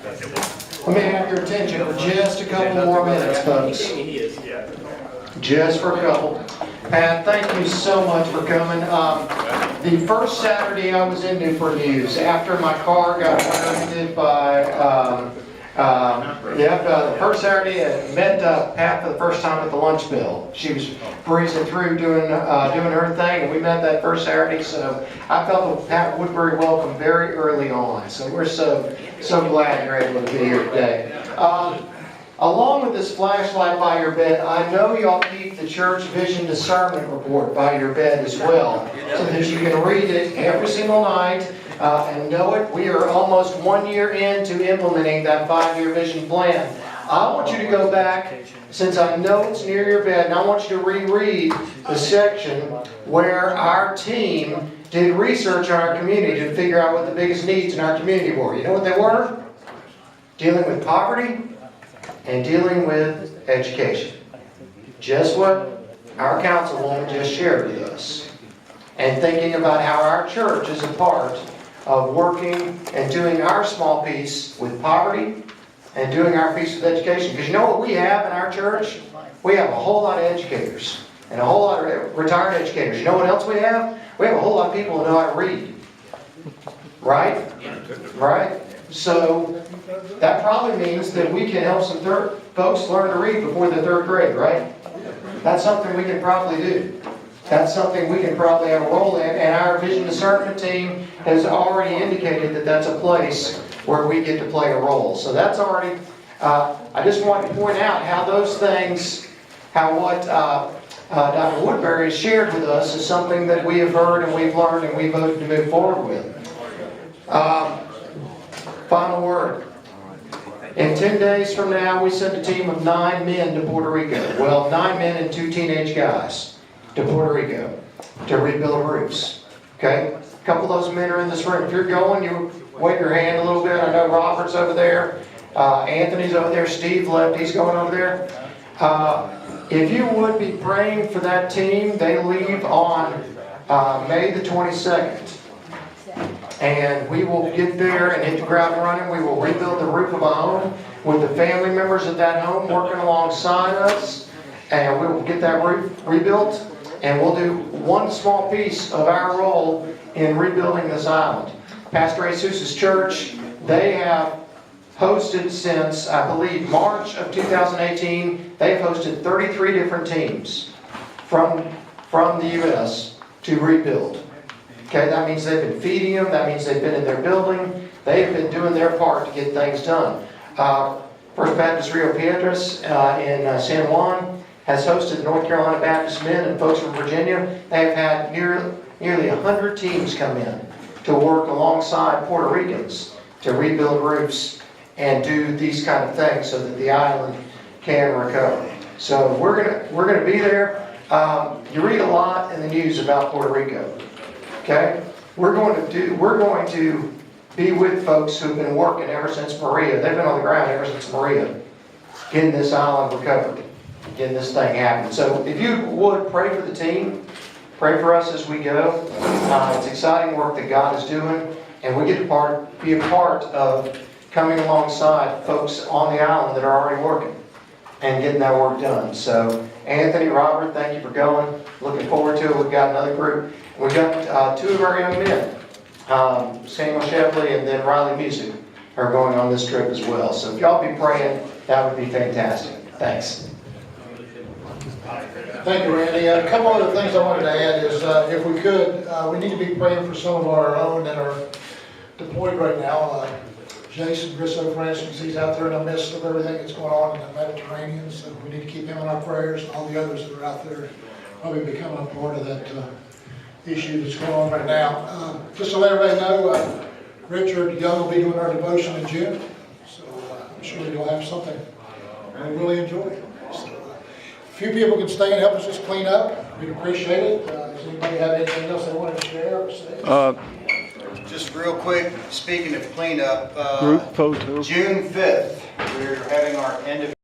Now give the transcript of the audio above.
Let me have your attention for just a couple more minutes, folks. Just for a couple. Pat, thank you so much for coming. The first Saturday I was in Newport News, after my car got rear-ended by, the first Saturday I met Pat for the first time at the lunch bill. She was breezing through doing her thing, and we met that first Saturday, so I felt the Pat Woodbury welcome very early on. So we're so glad you're able to be here today. Along with this flashlight by your bed, I know y'all keep the church vision discernment report by your bed as well, so that you can read it every single night and know it. We are almost 1 year into implementing that 5-year vision plan. I want you to go back, since I know it's near your bed, and I want you to reread the section where our team did research on our community to figure out what the biggest needs in our community were. You know what they were? Dealing with poverty and dealing with education. Just what our councilwoman just shared with us. And thinking about how our church is a part of working and doing our small piece with poverty and doing our piece with education. Because you know what we have in our church? We have a whole lot of educators and a whole lot of retired educators. You know what else we have? We have a whole lot of people who know how to read. Right? Right? So that probably means that we can help some folks learn to read before the 3rd grade, right? That's something we can probably do. That's something we can probably have a role in, and our vision discernment team has already indicated that that's a place where we get to play a role. So that's already, I just want to point out how those things, how what Dr. Woodbury has shared with us is something that we have heard and we've learned and we voted to move forward with. Final word. In 10 days from now, we send a team of 9 men to Puerto Rico. Well, 9 men and 2 teenage guys to Puerto Rico to rebuild roofs. Okay? A couple of those men are in this room. If you're going, you wave your hand a little bit. I know Robert's over there. Anthony's over there. Steve left. He's going over there. If you would be praying for that team, they leave on May the 22nd. And we will get there and hit the ground running. We will rebuild the roof of a home with the family members of that home working alongside us. And we will get that roof rebuilt. And we'll do one small piece of our role in rebuilding this island. Pastor Jesus' church, they have hosted since, I believe, March of 2018. They've hosted 33 different teams from the U.S. to rebuild. Okay, that means they've been feeding them. That means they've been in their building. They've been doing their part to get things done. First Baptist Rio Piedras in San Juan has hosted North Carolina Baptist men and folks from Virginia. They have had nearly 100 teams come in to work alongside Puerto Ricans to rebuild roofs and do these kind of things so that the island can recover. So we're gonna be there. You read a lot in the news about Puerto Rico. Okay, we're going to be with folks who've been working ever since Maria. They've been on the ground ever since Maria, getting this island recovered, getting this thing happening. So if you would pray for the team, pray for us as we go. It's exciting work that God is doing, and we get to be a part of coming alongside folks on the island that are already working and getting that work done. So Anthony, Robert, thank you for going. Looking forward to it. We've got another group. We've got 2 of our young men, Samuel Shepley and then Riley Music, are going on this trip as well. So if y'all be praying, that would be fantastic. Thanks. Thank you, Randy. A couple other things I wanted to add is, if we could, we need to be praying for some of our own that are deployed right now. Jason Grisso, for instance, he's out there in the midst of everything that's going on in the Mediterranean, so we need to keep him in our prayers. All the others that are out there probably becoming a part of that issue that's going on right now. Just to let everybody know, Richard Young will be doing our devotion in June, so I'm sure you'll have something we'll really enjoy. So, a few people can stay and help us just clean up. We'd appreciate it. Does anybody have anything else they want to share or say? Just real quick, speaking of cleanup, group photo. June 5th, we're having our end of